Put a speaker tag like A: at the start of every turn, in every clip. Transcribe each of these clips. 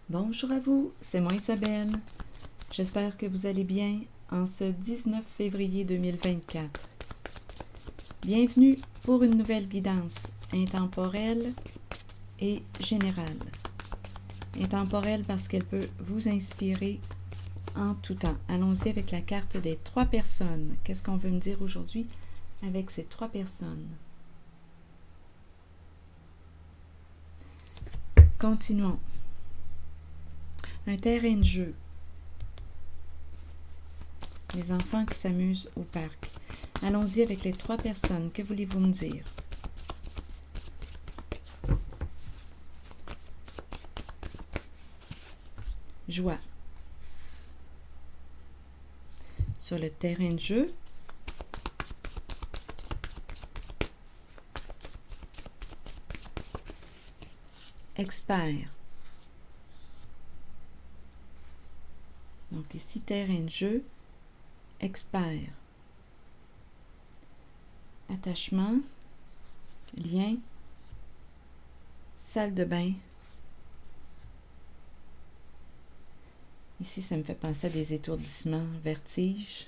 A: Bonjour à vous, c'est moi Isabelle. J'espère que vous allez bien en ce 19 février 2024. Bienvenue pour une nouvelle guidance intemporelle et générale. Intemporelle parce qu'elle peut vous inspirer en tout temps. Allons-y avec la carte des 3 personnes. Qu'est-ce qu'on veut me dire aujourd'hui avec ces 3 personnes? Continuons. Un terrain de jeu. Les enfants qui s'amusent au parc. Allons-y avec les 3 personnes. Que voulez-vous me dire? Joie. Sur le terrain de jeu, expert. Donc ici, terrain de jeu, expert. Attachement, lien, salle de bain. Ici, ça me fait penser à des étourdissements, vertige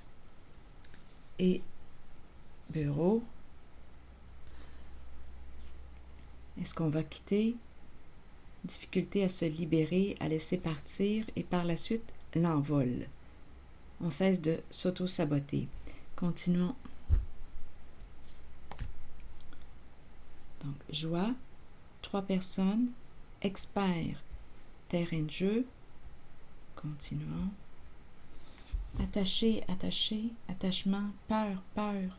A: et bureau. Est-ce qu'on va quitter? Difficulté à se libérer, à laisser partir et par la suite, l'envol. On cesse de s'auto-saboter. Continuons. Donc, joie, 3 personnes, expert, terrain de jeu. Continuons. Attaché, attaché, attachement, peur, peur.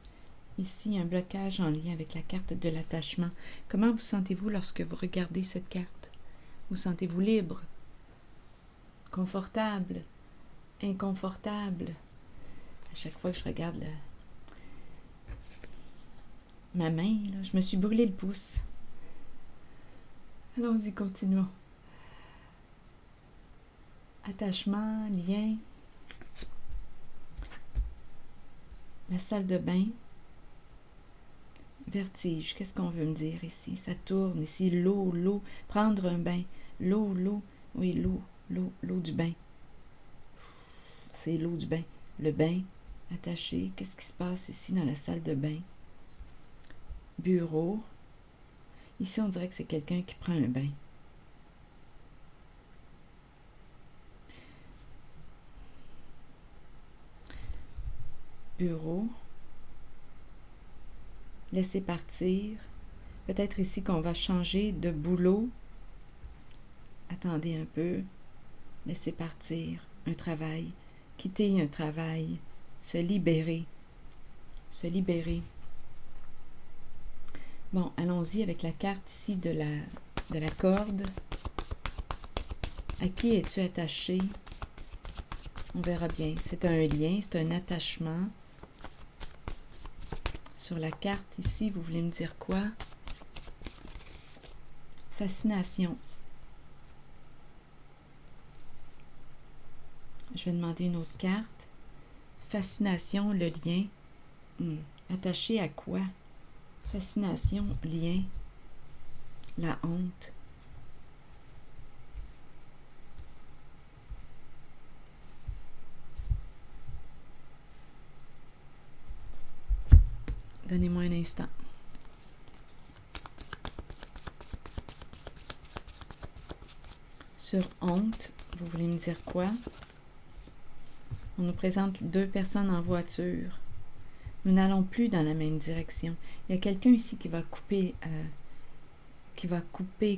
A: Ici, un blocage en lien avec la carte de l'attachement. Comment vous sentez-vous lorsque vous regardez cette carte? Vous sentez-vous libre? Confortable? Inconfortable? À chaque fois que je regarde ma main, là, je me suis brûlé le pouce. Allons-y, continuons. Attachement, lien, la salle de bain, vertige. Qu'est-ce qu'on veut me dire ici? Ça tourne. Ici, l'eau, l'eau. Prendre un bain. L'eau, l'eau. Oui, l'eau, l'eau, l'eau du bain. C'est l'eau du bain. Le bain, attaché. Qu'est-ce qui se passe ici dans la salle de bain? Bureau. Ici, on dirait que c'est quelqu'un qui prend un bain. Bureau. Laisser partir. Peut-être ici qu'on va changer de boulot. Attendez un peu. Laisser partir. Un travail. Quitter un travail. Se libérer. Se libérer. Bon, allons-y avec la carte ici de la corde. À qui es-tu attaché? On verra bien. C'est un lien, c'est un attachement. Sur la carte ici, vous voulez me dire quoi? Fascination. Je vais demander une autre carte. Fascination, le lien. Attaché à quoi? Fascination, lien. La honte. Donnez-moi un instant. Sur honte, vous voulez me dire quoi? On nous présente 2 personnes en voiture. Nous n'allons plus dans la même direction. Il y a quelqu'un ici qui va couper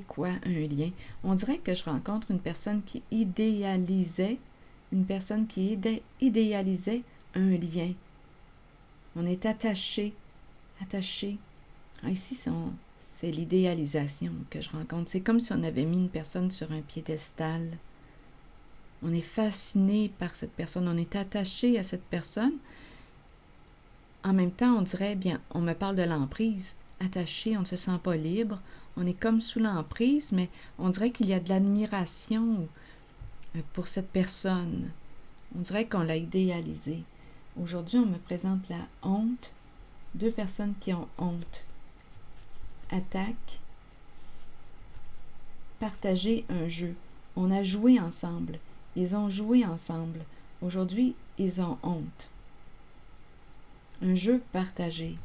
A: quoi? Un lien. On dirait que je rencontre une personne qui idéalisait un lien. On est attaché. Ici, c'est l'idéalisation que je rencontre. C'est comme si on avait mis une personne sur un piédestal. On est fasciné par cette personne. On est attaché à cette personne. En même temps, on dirait, bien, on me parle de l'emprise. Attaché, on ne se sent pas libre. On est comme sous l'emprise, mais on dirait qu'il y a de l'admiration pour cette personne. On dirait qu'on l'a idéalisée. Aujourd'hui, on me présente la honte. 2 personnes qui ont honte. Attaque. Partager un jeu. On a joué ensemble. Ils ont joué ensemble. Aujourd'hui, ils ont honte. Un jeu partagé.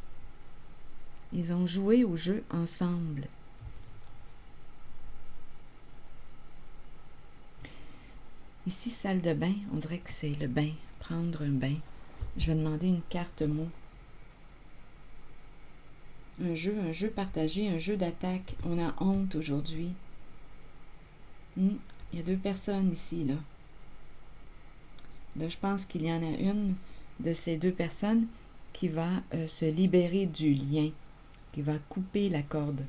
A: Ils ont joué au jeu ensemble. Ici, salle de bain, on dirait que c'est le bain, prendre un bain. Je vais demander une carte mot. Un jeu partagé, un jeu d'attaque. On a honte aujourd'hui. Il y a 2 personnes ici, là. Là, je pense qu'il y en a une de ces 2 personnes qui va se libérer du lien, qui va couper la corde.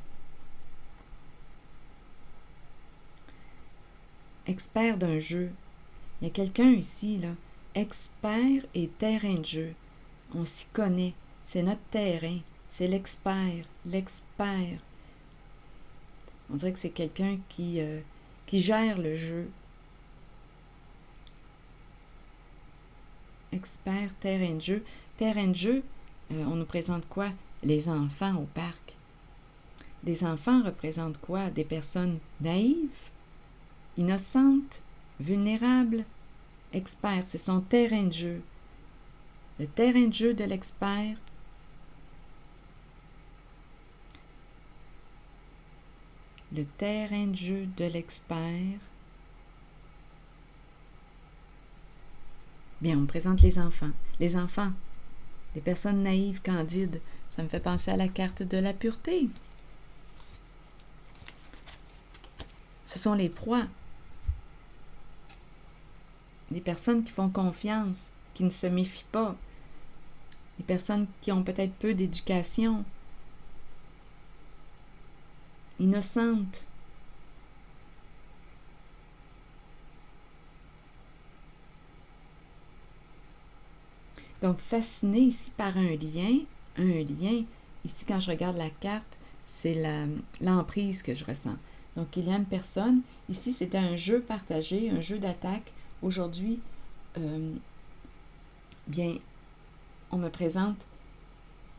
A: Expert d'un jeu. Il y a quelqu'un ici, là, expert et terrain de jeu. On s'y connaît. C'est notre terrain. C'est l'expert. L'expert. On dirait que c'est quelqu'un qui gère le jeu. Expert, terrain de jeu. Terrain de jeu, on nous présente quoi? Les enfants au parc. Des enfants représentent quoi? Des personnes naïves, innocentes, vulnérables. Expert, c'est son terrain de jeu. Le terrain de jeu de l'expert. Le terrain de jeu de l'expert. Bien, on me présente les enfants. Les enfants, les personnes naïves, candides. Ça me fait penser à la carte de la pureté. Ce sont les proies. Les personnes qui font confiance, qui ne se méfient pas. Les personnes qui ont peut-être peu d'éducation. Innocentes. Donc, fasciné ici par un lien. Ici, quand je regarde la carte, c'est l'emprise que je ressens. Donc, il y a une personne. Ici, c'était un jeu partagé, un jeu d'attaque. Aujourd'hui, bien, on me présente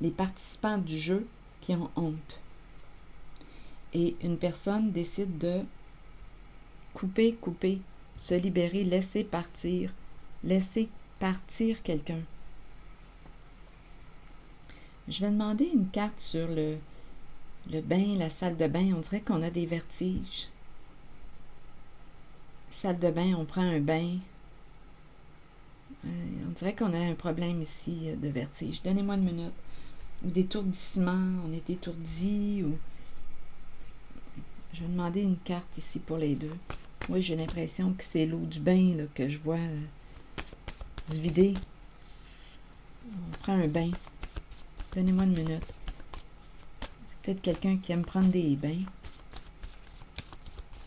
A: les participants du jeu qui ont honte. Et une personne décide de couper, se libérer, laisser partir quelqu'un. Je vais demander une carte sur le bain, la salle de bain. On dirait qu'on a des vertiges. Salle de bain, on prend un bain. On dirait qu'on a un problème ici de vertige. Donnez-moi une minute. Ou d'étourdissement, on est étourdi. Ou... Je vais demander une carte ici pour les 2. Oui, j'ai l'impression que c'est l'eau du bain là, que je vois se vider. On prend un bain. Donnez-moi une minute. C'est peut-être quelqu'un qui aime prendre des bains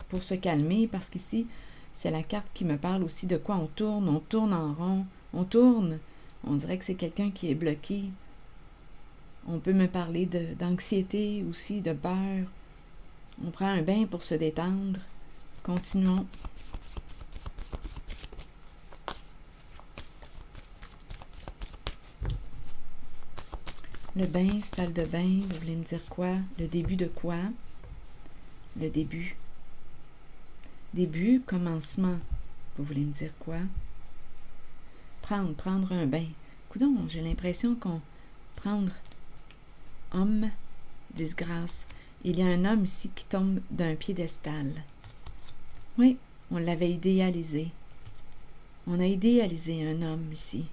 A: pour se calmer, parce qu'ici, c'est la carte qui me parle aussi de quoi on tourne en rond, on tourne. On dirait que c'est quelqu'un qui est bloqué. On peut me parler d'anxiété aussi, de peur. On prend un bain pour se détendre. Continuons. Le bain, salle de bain, vous voulez me dire quoi? Le début de quoi? Le début. Début, commencement. Vous voulez me dire quoi? Prendre un bain. Coudonc, j'ai l'impression qu'on... Prendre. Homme, disgrâce. Il y a un homme ici qui tombe d'un piédestal. Oui, on l'avait idéalisé. On a idéalisé un homme ici.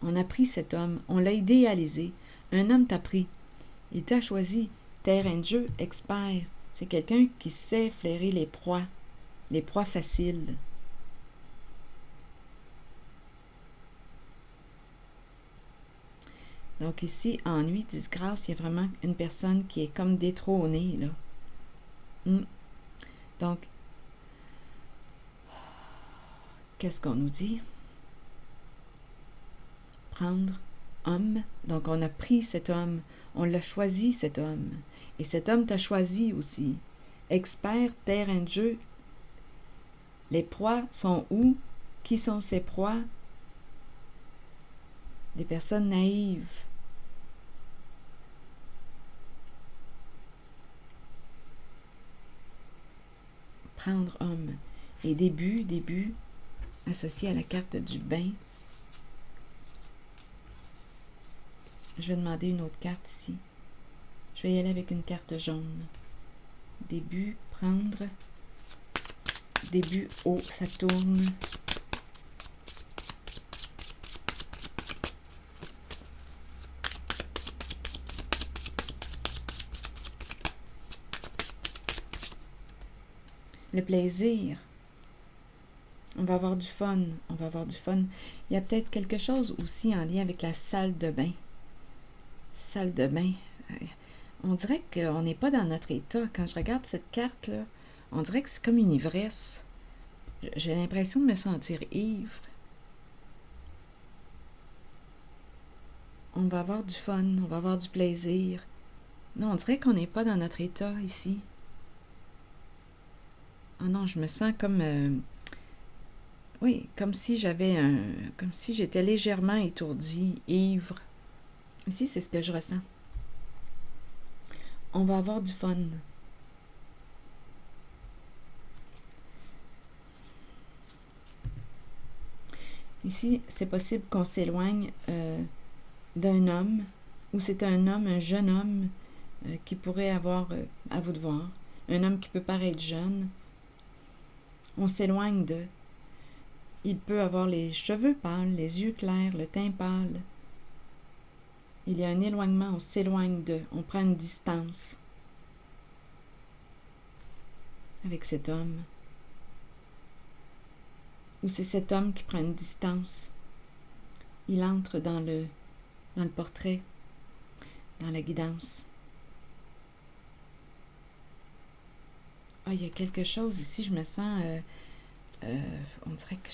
A: On a pris cet homme, on l'a idéalisé. Un homme t'a pris. Il t'a choisi. Terrain de jeu, expert. C'est quelqu'un qui sait flairer les proies faciles. Donc ici, ennui, disgrâce, il y a vraiment une personne qui est comme détrônée, là. Donc, qu'est-ce qu'on nous dit? Prendre homme. Donc, on a pris cet homme. On l'a choisi, cet homme. Et cet homme t'a choisi aussi. Expert, terrain de jeu. Les proies sont où? Qui sont ces proies? Des personnes naïves. Prendre homme. Et début, associé à la carte du bain. Je vais demander une autre carte ici. Je vais y aller avec une carte jaune. Début, prendre. Début, oh, ça tourne. Le plaisir. On va avoir du fun. On va avoir du fun. Il y a peut-être quelque chose aussi en lien avec la salle de bain. Salle de bain. On dirait qu'on n'est pas dans notre état. Quand je regarde cette carte-là, on dirait que c'est comme une ivresse. J'ai l'impression de me sentir ivre. On va avoir du fun, on va avoir du plaisir. Non, on dirait qu'on n'est pas dans notre état ici. Oh non, je me sens comme... oui, comme si comme si j'étais légèrement étourdie, ivre. Ici, c'est ce que je ressens. On va avoir du fun. Ici, c'est possible qu'on s'éloigne d'un homme, ou c'est un homme, un jeune homme, qui pourrait avoir, à vous de voir, un homme qui peut paraître jeune. On s'éloigne de. Il peut avoir les cheveux pâles, les yeux clairs, le teint pâle. Il y a un éloignement, on s'éloigne de, on prend une distance avec cet homme. Ou c'est cet homme qui prend une distance. Il entre dans le portrait, dans la guidance. Ah, il y a quelque chose ici, je me sens... on dirait que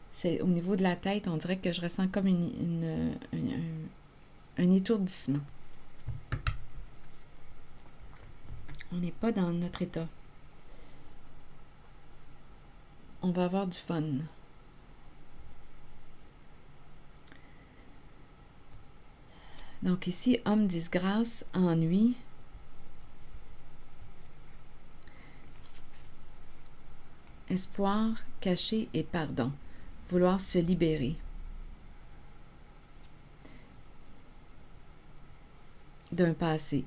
A: c'est au niveau de la tête, on dirait que je ressens comme un étourdissement. On n'est pas dans notre état. On va avoir du fun. Donc ici, homme, disgrâce, ennui. Espoir, caché et pardon. Vouloir se libérer. D'un passé.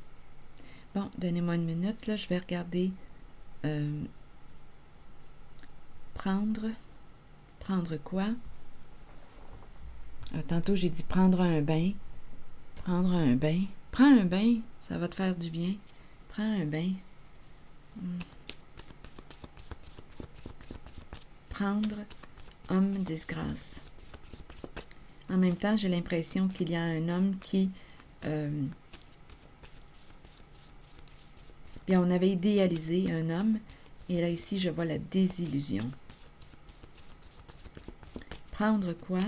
A: Bon, donnez-moi une minute, là, je vais regarder. Prendre. Prendre quoi? Tantôt, j'ai dit prendre un bain. Prendre un bain. Prends un bain, ça va te faire du bien. Prends un bain. Prendre, homme, disgrâce. En même temps, j'ai l'impression qu'il y a un homme qui... bien, on avait idéalisé un homme, et là, ici, je vois la désillusion. Prendre quoi?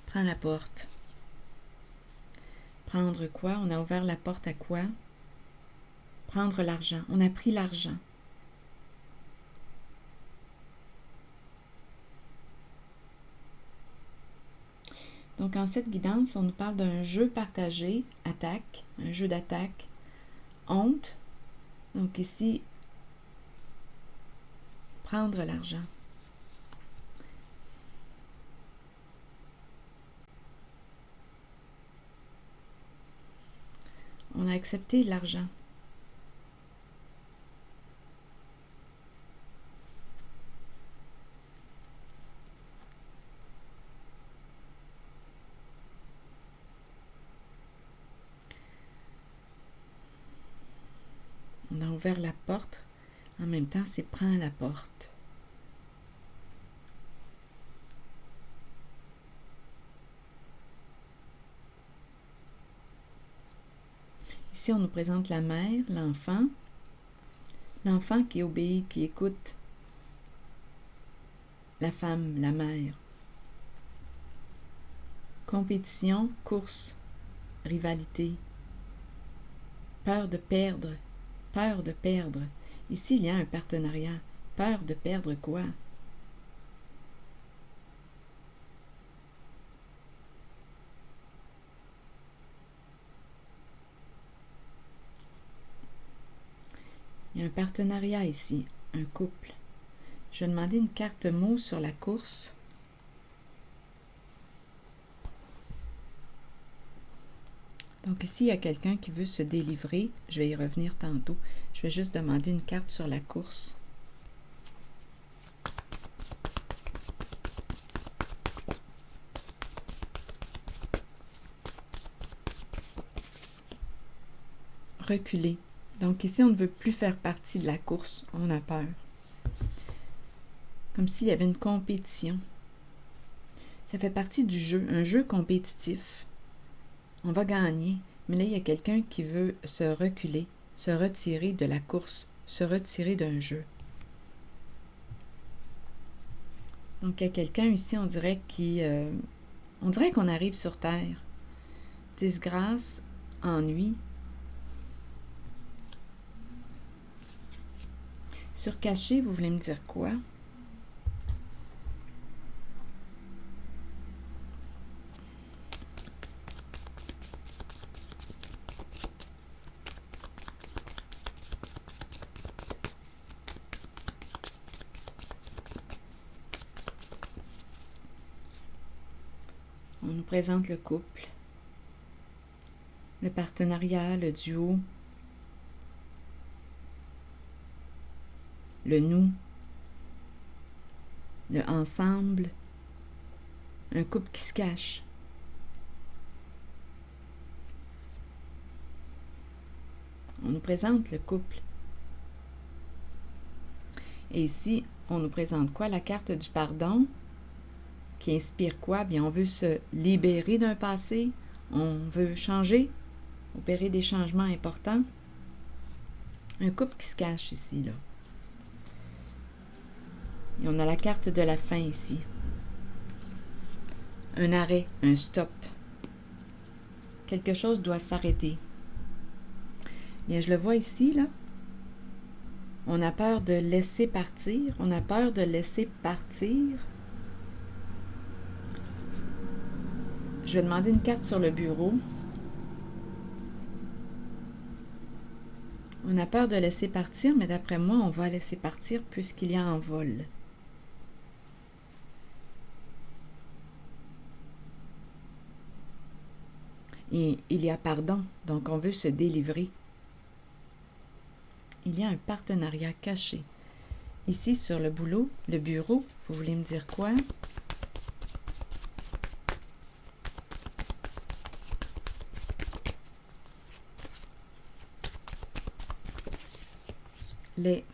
A: Prends la porte. Prendre quoi? On a ouvert la porte à quoi? Prendre l'argent. On a pris l'argent. Donc, en cette guidance, on nous parle d'un jeu partagé, attaque, un jeu d'attaque, honte. Donc ici, prendre l'argent. On a accepté l'argent. On a ouvert la porte. En même temps, c'est prends la porte. Ici, on nous présente la mère, l'enfant. L'enfant qui obéit, qui écoute. La femme, la mère. Compétition, course, rivalité. Peur de perdre. Peur de perdre. Ici, il y a un partenariat. Peur de perdre quoi? « Il y a un partenariat ici, un couple. Je vais demander une carte mot sur la course. Donc ici, il y a quelqu'un qui veut se délivrer. Je vais y revenir tantôt. Je vais juste demander une carte sur la course. Reculer. Donc ici, on ne veut plus faire partie de la course. On a peur. Comme s'il y avait une compétition. Ça fait partie du jeu, un jeu compétitif. On va gagner, mais là, il y a quelqu'un qui veut se reculer, se retirer de la course, se retirer d'un jeu. Donc, il y a quelqu'un ici, on dirait qu'on arrive sur Terre. Disgrâce, ennui. Surcaché, vous voulez me dire quoi? On nous présente le couple, le partenariat, le duo, le nous, le ensemble, un couple qui se cache. On nous présente le couple. Et ici, on nous présente quoi? La carte du pardon, qui inspire quoi? Bien, on veut se libérer d'un passé, on veut changer, opérer des changements importants. Un couple qui se cache ici, là. Et on a la carte de la fin ici. Un arrêt, un stop. Quelque chose doit s'arrêter. Bien, je le vois ici, là. On a peur de laisser partir. On a peur de laisser partir. Je vais demander une carte sur le bureau. On a peur de laisser partir, mais d'après moi, on va laisser partir puisqu'il y a un vol. Et il y a pardon, donc on veut se délivrer. Il y a un partenariat caché. Ici, sur le boulot, le bureau, vous voulez me dire quoi? Les,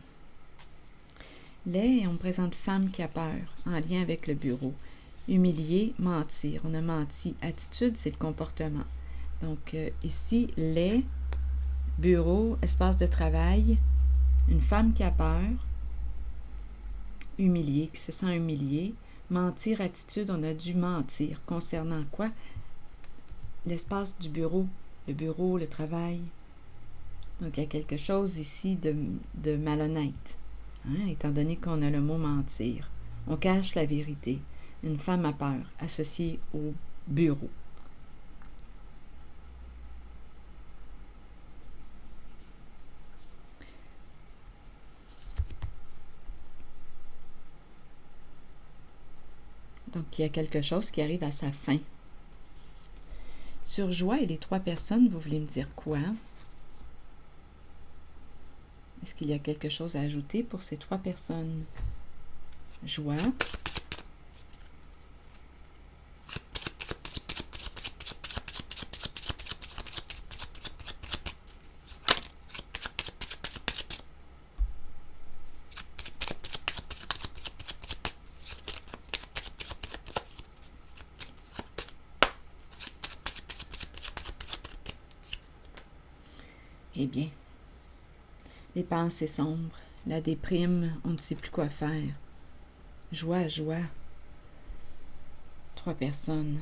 A: et on présente femme qui a peur, en lien avec le bureau. Humilier, mentir. On a menti. Attitude, c'est le comportement. Donc, ici, les, bureau, espace de travail, une femme qui a peur, humiliée, qui se sent humiliée, mentir, attitude, on a dû mentir. Concernant quoi? L'espace du bureau, le travail. Donc, il y a quelque chose ici de malhonnête, hein, étant donné qu'on a le mot mentir. On cache la vérité. Une femme a peur, associée au bureau. Donc, il y a quelque chose qui arrive à sa fin. Sur joie et les 3 personnes, vous voulez me dire quoi? Est-ce qu'il y a quelque chose à ajouter pour ces 3 personnes? Joie. Eh bien, les pensées sombres, la déprime, on ne sait plus quoi faire. Joie, joie. 3 personnes.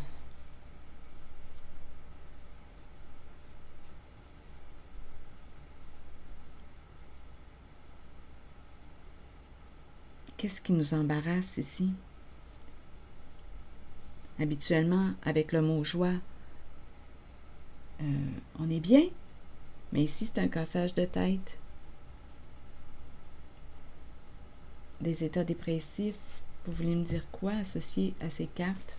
A: Qu'est-ce qui nous embarrasse ici? Habituellement, avec le mot joie, on est bien, mais ici, c'est un cassage de tête. des états dépressifs. Vous voulez me dire quoi associé à ces cartes?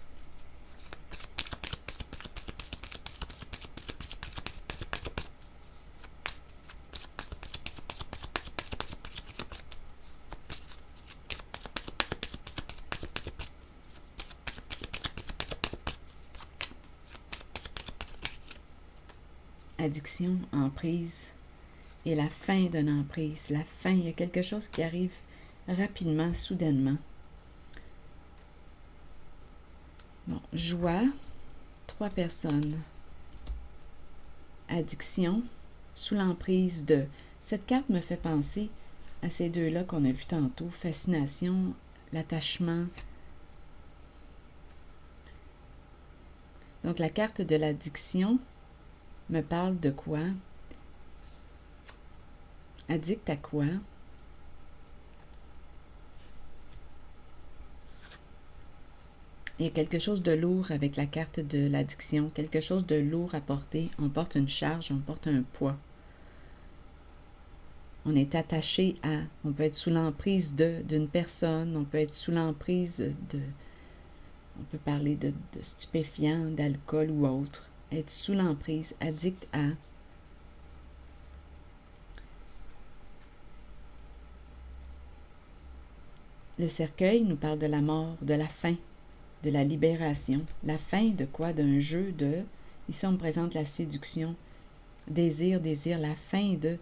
A: Addiction, emprise et la fin d'une emprise. La fin, il y a quelque chose qui arrive rapidement, soudainement. Bon, joie, 3 personnes. Addiction, sous l'emprise de... Cette carte me fait penser à ces deux-là qu'on a vus tantôt. Fascination, l'attachement. Donc, la carte de l'addiction me parle de quoi? Addict à quoi? Il y a quelque chose de lourd avec la carte de l'addiction, quelque chose de lourd à porter. On porte une charge, on porte un poids. On est attaché à, on peut être sous l'emprise d'une personne, on peut être sous l'emprise on peut parler de stupéfiants, d'alcool ou autre. Être sous l'emprise, addict à. Le cercueil nous parle de la mort, de la fin, de la libération. La fin de quoi? D'un jeu de... Ici, on me présente la séduction. Désir, désir, la fin de...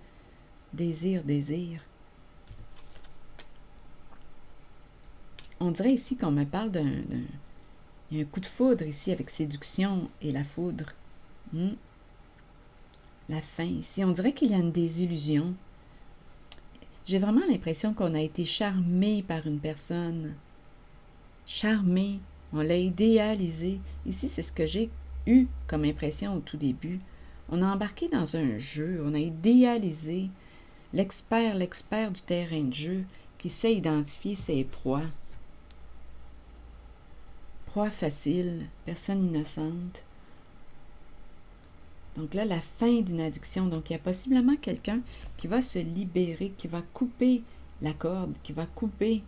A: Désir, désir. On dirait ici qu'on me parle d'un... Il y a un coup de foudre ici avec séduction et la foudre. La fin ici. On dirait qu'il y a une désillusion. J'ai vraiment l'impression qu'on a été charmé par une personne. Charmé. On l'a idéalisé. Ici, c'est ce que j'ai eu comme impression au tout début. On a embarqué dans un jeu. On a idéalisé l'expert du terrain de jeu qui sait identifier ses proies. Proie facile, personne innocente. Donc là, la fin d'une addiction. Donc, il y a possiblement quelqu'un qui va se libérer, qui va couper la corde, qui va couper.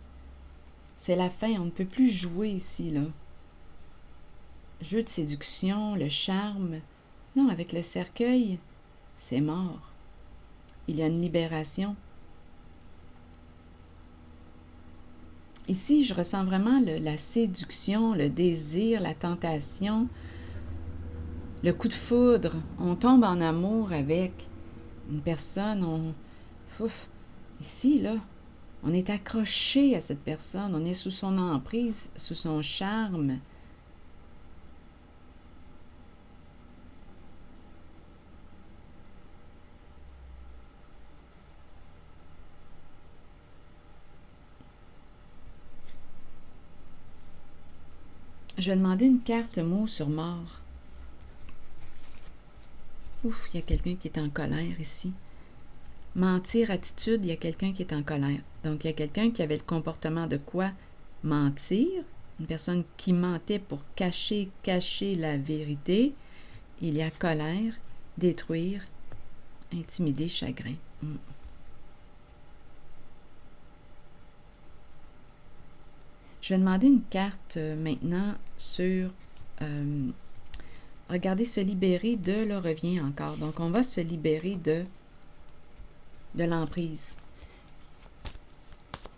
A: C'est la fin, on ne peut plus jouer ici, là. Jeu de séduction, le charme. Non, avec le cercueil, c'est mort. Il y a une libération. Ici, je ressens vraiment la séduction, le désir, la tentation, le coup de foudre. On tombe en amour avec une personne. Ici, là, on est accroché à cette personne. On est sous son emprise, sous son charme. Je vais demander une carte mot sur mort. Ouf, il y a quelqu'un qui est en colère ici. Mentir, attitude, il y a quelqu'un qui est en colère. Donc, il y a quelqu'un qui avait le comportement de quoi? Mentir. Une personne qui mentait pour cacher la vérité. Il y a colère, détruire, intimider, chagrin. Je vais demander une carte maintenant sur... regardez, se libérer de le revient encore. Donc, on va se libérer de l'emprise.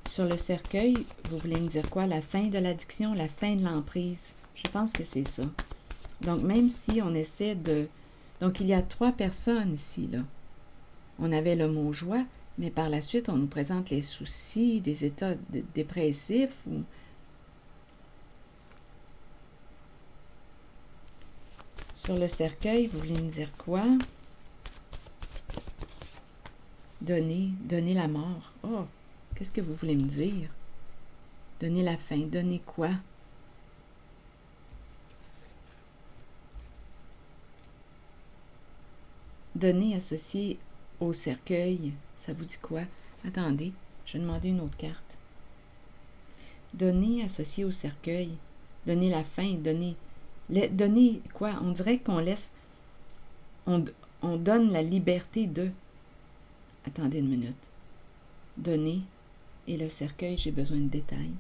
A: Sur le cercueil, vous voulez me dire quoi? La fin de l'addiction, la fin de l'emprise. Je pense que c'est ça. Donc, même si on essaie de... Donc, il y a 3 personnes ici, là. On avait le mot joie, mais par la suite, on nous présente les soucis, des états dépressifs ou... Sur le cercueil, vous voulez me dire quoi? Donner la mort. Oh, qu'est-ce que vous voulez me dire? Donner la fin, donner quoi? Donner associé au cercueil, ça vous dit quoi? Attendez, je vais demander une autre carte. Donner associé au cercueil, donner la fin, donner quoi? On dirait qu'on laisse... On donne la liberté de... Attendez une minute. Donner Et le cercueil, j'ai besoin de détails.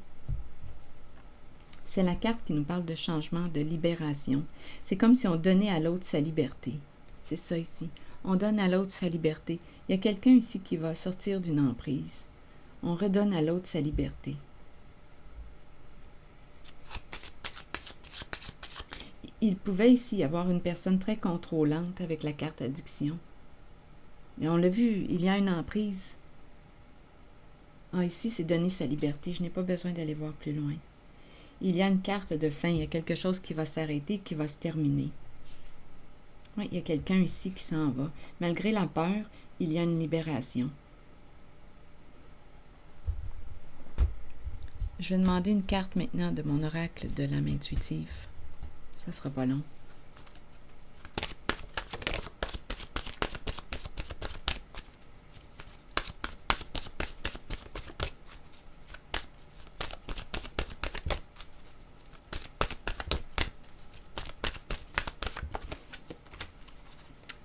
A: C'est la carte qui nous parle de changement, de libération. C'est comme si on donnait à l'autre sa liberté. C'est ça ici. On donne à l'autre sa liberté. Il y a quelqu'un ici qui va sortir d'une emprise. On redonne à l'autre sa liberté. Il pouvait ici y avoir une personne très contrôlante avec la carte addiction. Et on l'a vu, il y a une emprise. Ah, ici, c'est donner sa liberté. Je n'ai pas besoin d'aller voir plus loin. Il y a une carte de fin. Il y a quelque chose qui va s'arrêter, qui va se terminer. Oui, il y a quelqu'un ici qui s'en va. Malgré la peur, il y a une libération. Je vais demander une carte maintenant de mon oracle de l'âme intuitive. Ça sera pas long.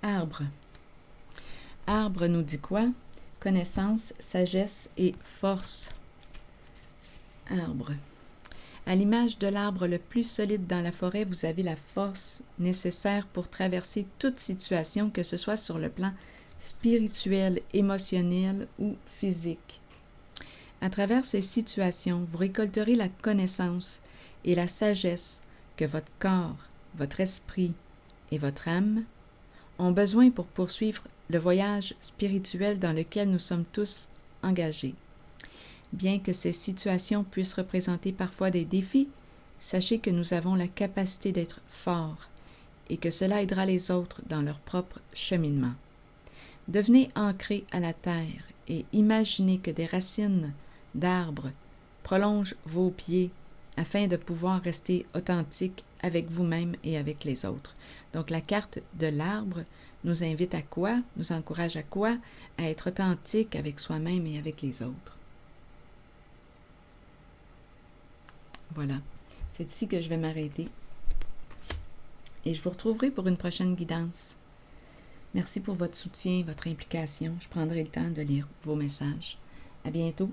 A: Arbre. Arbre nous dit quoi? Connaissance, sagesse et force. Arbre. À l'image de l'arbre le plus solide dans la forêt, vous avez la force nécessaire pour traverser toute situation, que ce soit sur le plan spirituel, émotionnel ou physique. À travers ces situations, vous récolterez la connaissance et la sagesse que votre corps, votre esprit et votre âme ont besoin pour poursuivre le voyage spirituel dans lequel nous sommes tous engagés. Bien que ces situations puissent représenter parfois des défis, sachez que nous avons la capacité d'être forts et que cela aidera les autres dans leur propre cheminement. Devenez ancrés à la terre et imaginez que des racines d'arbres prolongent vos pieds afin de pouvoir rester authentique avec vous-même et avec les autres. Donc la carte de l'arbre nous invite à quoi? Nous encourage à quoi? À être authentique avec soi-même et avec les autres. Voilà, c'est ici que je vais m'arrêter. Et je vous retrouverai pour une prochaine guidance. Merci pour votre soutien, votre implication. Je prendrai le temps de lire vos messages. À bientôt.